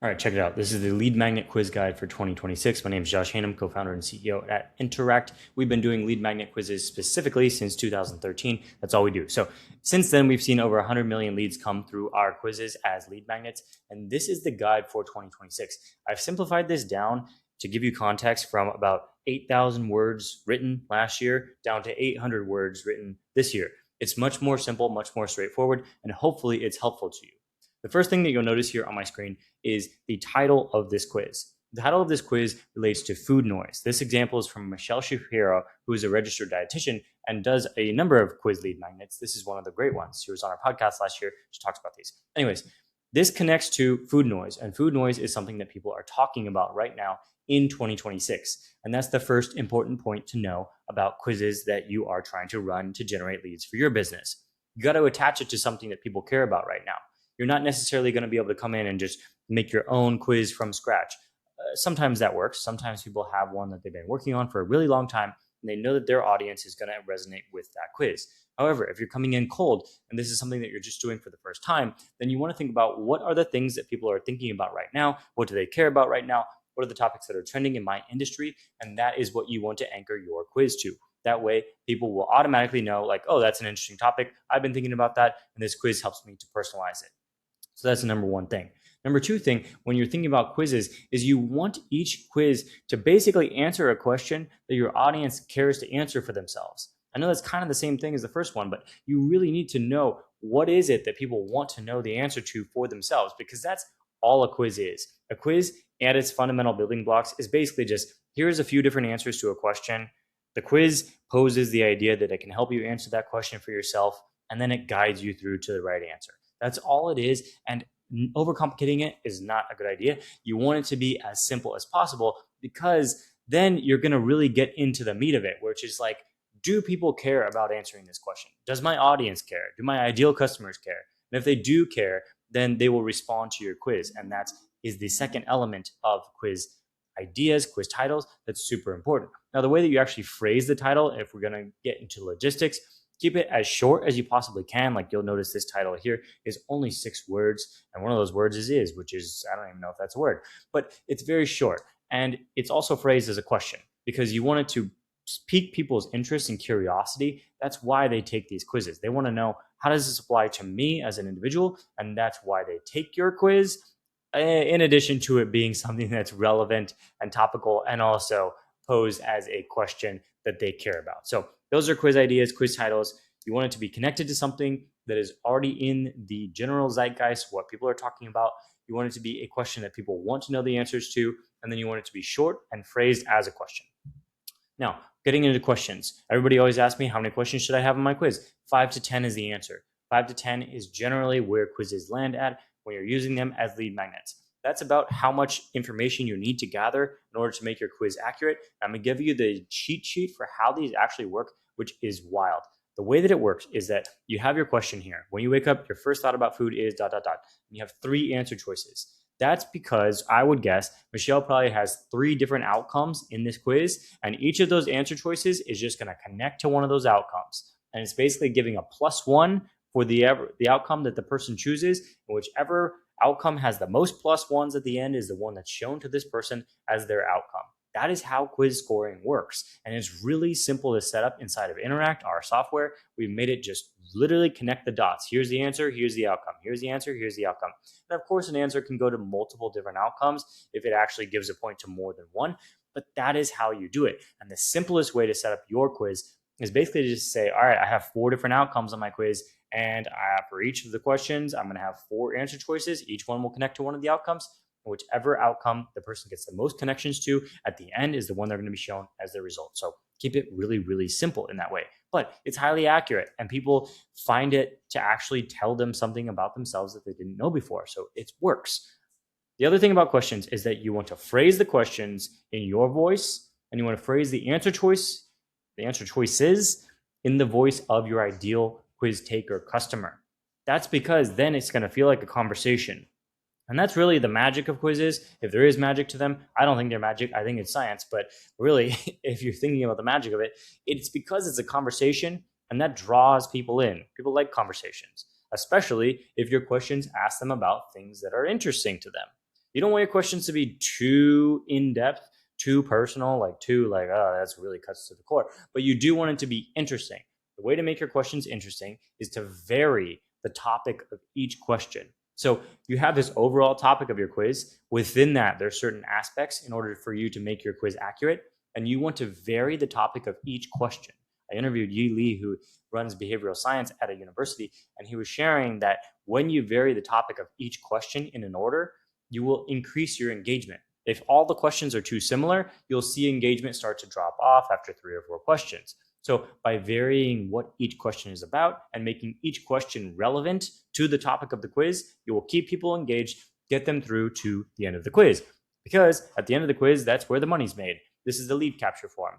All right, check it out. This is the Lead Magnet Quiz Guide for 2026. My name is Josh Hanum, co-founder and CEO at Interact. We've been doing lead magnet quizzes specifically since 2013. That's all we do. So since then, we've seen over 100 million leads come through our quizzes as lead magnets. And this is the guide for 2026. I've simplified this down to give you context from about 8,000 words written last year down to 800 words written this year. It's much more simple, much more straightforward, and hopefully it's helpful to you. The first thing that you'll notice here on my screen is the title of this quiz. The title of this quiz relates to food noise. This example is from Michelle Shapiro, who is a registered dietitian and does a number of quiz lead magnets. This is one of the great ones. She was on our podcast last year. She talks about these. Anyways, this connects to food noise, and food noise is something that people are talking about right now in 2026. And that's the first important point to know about quizzes that you are trying to run to generate leads for your business. You got to attach it to something that people care about right now. You're not necessarily going to be able to come in and just make your own quiz from scratch. Sometimes that works. Sometimes people have one that they've been working on for a really long time, and they know that their audience is going to resonate with that quiz. However, if you're coming in cold and this is something that you're just doing for the first time, then you want to think about what are the things that people are thinking about right now? What do they care about right now? What are the topics that are trending in my industry? And that is what you want to anchor your quiz to. That way, people will automatically know, like, oh, that's an interesting topic. I've been thinking about that, and this quiz helps me to personalize it. So that's the number one thing. Number two thing, when you're thinking about quizzes, is you want each quiz to basically answer a question that your audience cares to answer for themselves. I know that's kind of the same thing as the first one, but you really need to know what is it that people want to know the answer to for themselves, because that's all a quiz is. A quiz at its fundamental building blocks is basically just, here's a few different answers to a question. The quiz poses the idea that it can help you answer that question for yourself, and then it guides you through to the right answer. That's all it is, and overcomplicating it is not a good idea. You want it to be as simple as possible, because then you're going to really get into the meat of it, which is like, do people care about answering this question? Does my audience care? Do my ideal customers care? And if they do care, then they will respond to your quiz. And that is the second element of quiz ideas, quiz titles. That's super important. Now, the way that you actually phrase the title, if we're going to get into logistics, keep it as short as you possibly can. Like, you'll notice this title here is only 6 words. And one of those words is, which is, I don't even know if that's a word, but it's very short. And it's also phrased as a question because you want it to pique people's interest and curiosity. That's why they take these quizzes. They want to know, how does this apply to me as an individual? And that's why they take your quiz, in addition to it being something that's relevant and topical and also posed as a question that they care about. So those are quiz ideas, quiz titles. You want it to be connected to something that is already in the general zeitgeist, what people are talking about. You want it to be a question that people want to know the answers to, and then you want it to be short and phrased as a question. Now, getting into questions. Everybody always asks me, how many questions should I have in my quiz? 5 to 10 is the answer. 5 to 10 is generally where quizzes land at when you're using them as lead magnets. That's about how much information you need to gather in order to make your quiz accurate. I'm going to give you the cheat sheet for how these actually work, which is wild. The way that it works is that you have your question here. When you wake up, your first thought about food is ... And you have 3 answer choices. That's because I would guess Michelle probably has 3 different outcomes in this quiz, and each of those answer choices is just going to connect to one of those outcomes. And it's basically giving a +1 for the outcome that the person chooses, and whichever outcome has the most +1s at the end is the one that's shown to this person as their outcome. That is how quiz scoring works. And it's really simple to set up inside of Interact, our software. We've made it just literally connect the dots. Here's the answer, here's the outcome. Here's the answer, here's the outcome. And of course, an answer can go to multiple different outcomes if it actually gives a point to more than one. But that is how you do it. And the simplest way to set up your quiz is basically to just say, all right, I have 4 different outcomes on my quiz. And for each of the questions, I'm going to have 4 answer choices. Each one will connect to one of the outcomes. Whichever outcome the person gets the most connections to at the end is the one they're going to be shown as the result. So keep it really, really simple in that way. But it's highly accurate, and people find it to actually tell them something about themselves that they didn't know before. So it works. The other thing about questions is that you want to phrase the questions in your voice, and you want to phrase the answer choices in the voice of your ideal quiz taker customer. That's because then it's going to feel like a conversation. And that's really the magic of quizzes. If there is magic to them, I don't think they're magic. I think it's science. But really, if you're thinking about the magic of it, it's because it's a conversation, and that draws people in. People like conversations, especially if your questions ask them about things that are interesting to them. You don't want your questions to be too in-depth, too personal, oh, that's really cuts to the core. But you do want it to be interesting. The way to make your questions interesting is to vary the topic of each question. So you have this overall topic of your quiz. Within that, there's certain aspects in order for you to make your quiz accurate, and you want to vary the topic of each question. I interviewed Yi Li, who runs behavioral science at a university, and he was sharing that when you vary the topic of each question in an order, you will increase your engagement. If all the questions are too similar, you'll see engagement start to drop off after 3 or 4 questions. So by varying what each question is about and making each question relevant to the topic of the quiz, you will keep people engaged, get them through to the end of the quiz. Because at the end of the quiz, that's where the money's made. This is the lead capture form.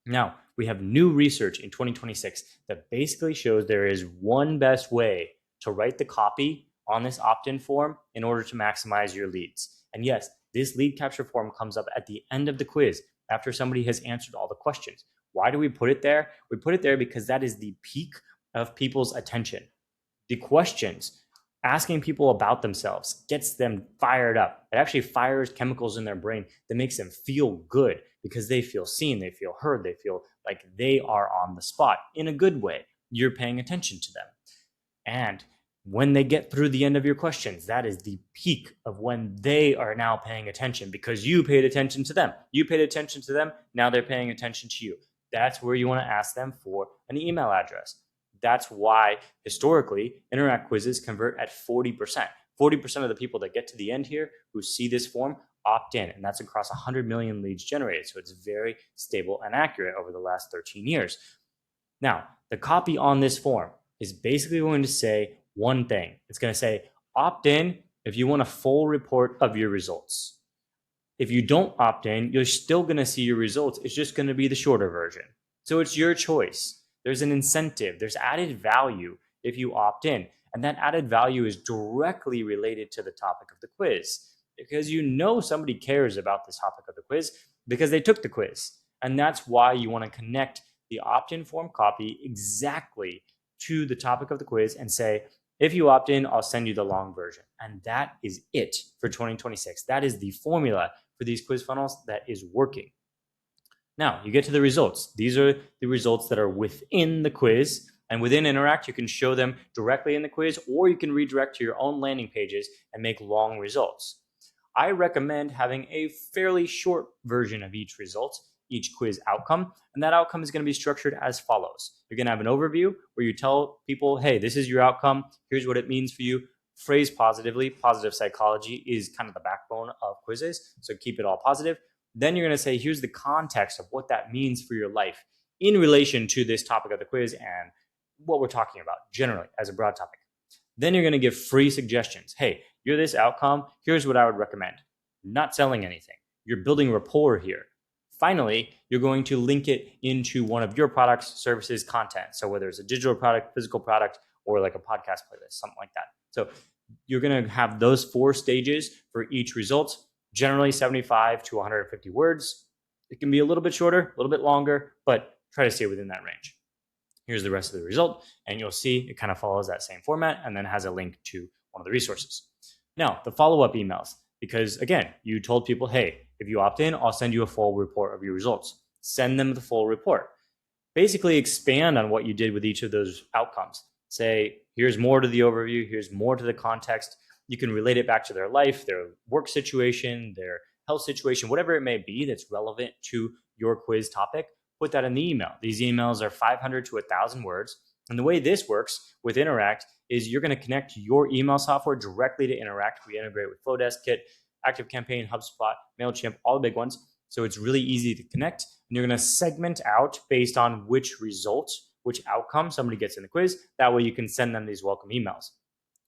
Now, we have new research in 2026 that basically shows there is one best way to write the copy on this opt-in form in order to maximize your leads. And yes, this lead capture form comes up at the end of the quiz after somebody has answered all the questions. Why do we put it there? We put it there because that is the peak of people's attention. The questions, asking people about themselves, gets them fired up. It actually fires chemicals in their brain that makes them feel good because they feel seen, they feel heard, they feel like they are on the spot in a good way. You're paying attention to them. And when they get through the end of your questions, that is the peak of when they are now paying attention because you paid attention to them. You paid attention to them, now they're paying attention to you. That's where you want to ask them for an email address. That's why historically Interact quizzes convert at 40%. 40% of the people that get to the end here who see this form opt in, and that's across 100 million leads generated. So it's very stable and accurate over the last 13 years. Now, the copy on this form is basically going to say one thing. It's going to say opt in if you want a full report of your results. If you don't opt in, you're still going to see your results. It's just going to be the shorter version. So it's your choice. There's an incentive. There's added value if you opt in. And that added value is directly related to the topic of the quiz because you know somebody cares about this topic of the quiz because they took the quiz. And that's why you want to connect the opt-in form copy exactly to the topic of the quiz and say, if you opt in, I'll send you the long version. And that is it for 2026. That is the formula for these quiz funnels that is working. Now, you get to the results. These are the results that are within the quiz. And within Interact, you can show them directly in the quiz, or you can redirect to your own landing pages and make long results. I recommend having a fairly short version of each result, each quiz outcome, and that outcome is going to be structured as follows. You're going to have an overview where you tell people, hey, this is your outcome. Here's what it means for you. Phrase positively. Positive psychology is kind of the backbone of quizzes, so keep it all positive. Then you're going to say, here's the context of what that means for your life in relation to this topic of the quiz and what we're talking about generally as a broad topic. Then you're going to give free suggestions. Hey, you're this outcome. Here's what I would recommend. Not selling anything. You're building rapport here. Finally, you're going to link it into one of your products, services, content. So whether it's a digital product, physical product, or like a podcast playlist, something like that. So you're going to have those 4 stages for each result, generally 75 to 150 words. It can be a little bit shorter, a little bit longer, but try to stay within that range. Here's the rest of the result, and you'll see it kind of follows that same format and then has a link to one of the resources. Now, the follow-up emails, because again, you told people, hey, if you opt in, I'll send you a full report of your results. Send them the full report. Basically expand on what you did with each of those outcomes. Say, here's more to the overview, here's more to the context. You can relate it back to their life, their work situation, their health situation, whatever it may be that's relevant to your quiz topic. Put that in the email. These emails are 500 to 1,000 words. And the way this works with Interact is you're going to connect your email software directly to Interact. We integrate with Flowdesk, Kit, ActiveCampaign, HubSpot, MailChimp, all the big ones. So it's really easy to connect. And you're going to segment out based on which result, which outcome somebody gets in the quiz. That way you can send them these welcome emails.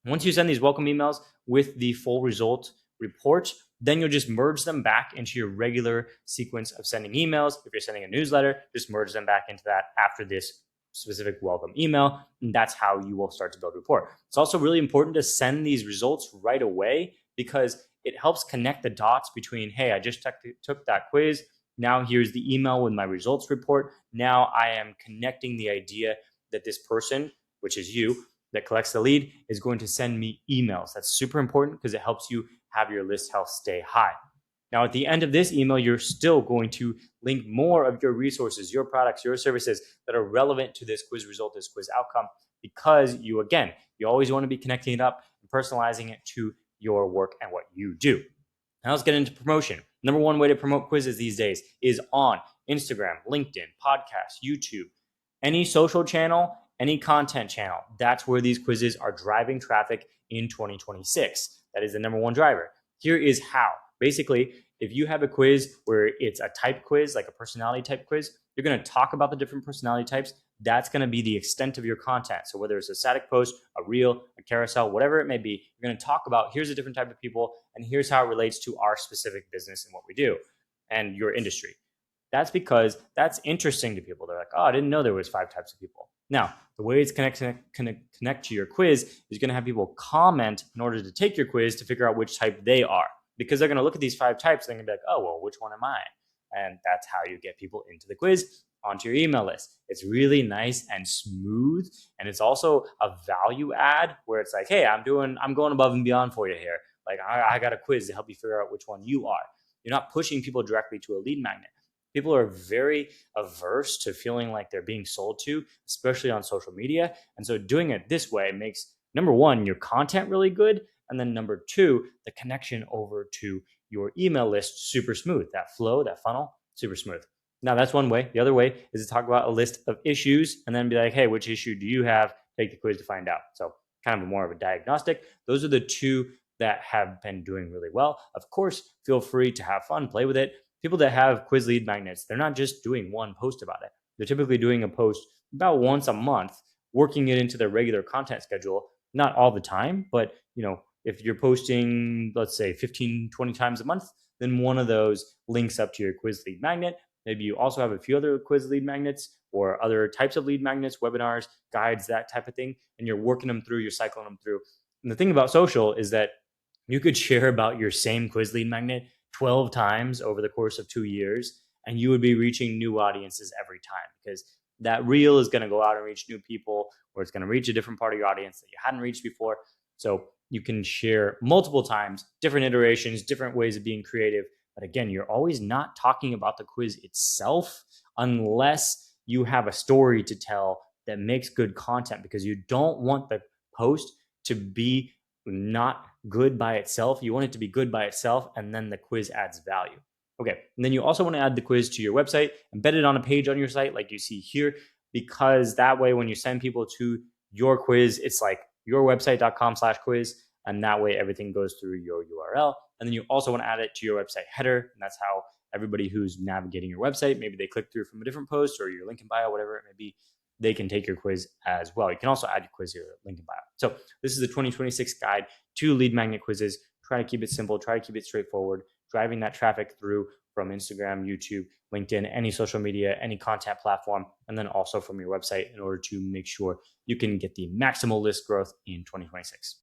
Once you send these welcome emails with the full result report, then you'll just merge them back into your regular sequence of sending emails. If you're sending a newsletter, just merge them back into that after this specific welcome email. And that's how you will start to build rapport. It's also really important to send these results right away because it helps connect the dots between, hey, I just took that quiz. Now here's the email with my results report. Now I am connecting the idea that this person, which is you, that collects the lead is going to send me emails. That's super important because it helps you have your list health stay high. Now, at the end of this email, you're still going to link more of your resources, your products, your services that are relevant to this quiz result, this quiz outcome, because you always want to be connecting it up and personalizing it to your work and what you do. Now let's get into promotion. Number one way to promote quizzes these days is on Instagram, LinkedIn, podcasts, YouTube, any social channel, any content channel. That's where these quizzes are driving traffic in 2026. That is the number one driver. Here is how. Basically, if you have a quiz where it's a type quiz, like a personality type quiz, you're going to talk about the different personality types. That's going to be the extent of your content. So whether it's a static post, a reel, a carousel, whatever it may be, you're going to talk about here's a different type of people and here's how it relates to our specific business and what we do and your industry. That's because that's interesting to people. They're like, oh, I didn't know there was 5 types of people. Now, the way it's connect to your quiz is going to have people comment in order to take your quiz to figure out which type they are. Because they're going to look at these 5 types and they're going to be like, oh, well, which one am I? And that's how you get people into the quiz, onto your email list. It's really nice and smooth. And it's also a value add where it's like, hey, I'm going above and beyond for you here. Like I got a quiz to help you figure out which one you are. You're not pushing people directly to a lead magnet. People are very averse to feeling like they're being sold to, especially on social media. And so doing it this way makes, number one, your content really good. And then number 2, the connection over to your email list, super smooth. That flow, that funnel, super smooth. Now that's one way. The other way is to talk about a list of issues and then be like, hey, which issue do you have? Take the quiz to find out. So kind of more of a diagnostic. Those are the 2 that have been doing really well. Of course, feel free to have fun, play with it. People that have quiz lead magnets, they're not just doing one post about it. They're typically doing a post about once a month, working it into their regular content schedule. Not all the time, but if you're posting, let's say 15, 20 times a month, then one of those links up to your quiz lead magnet. Maybe you also have a few other quiz lead magnets or other types of lead magnets, webinars, guides, that type of thing. And you're working them through, you're cycling them through. And the thing about social is that you could share about your same quiz lead magnet 12 times over the course of 2 years, and you would be reaching new audiences every time because that reel is going to go out and reach new people, or it's going to reach a different part of your audience that you hadn't reached before. So you can share multiple times, different iterations, different ways of being creative. But again, you're always not talking about the quiz itself unless you have a story to tell that makes good content, because you don't want the post to be not good by itself. You want it to be good by itself, and then the quiz adds value. Okay, and then you also want to add the quiz to your website, embed it on a page on your site like you see here, because that way when you send people to your quiz, it's like yourwebsite.com/quiz, and that way everything goes through your URL. And then you also want to add it to your website header, and that's how everybody who's navigating your website, maybe they click through from a different post or your link in bio, whatever it may be, they can take your quiz as well. You can also add your quiz to your link in bio. So this is the 2026 guide to lead magnet quizzes. Try to keep it simple, try to keep it straightforward, driving that traffic through from Instagram, YouTube, LinkedIn, any social media, any content platform, and then also from your website in order to make sure you can get the maximal list growth in 2026.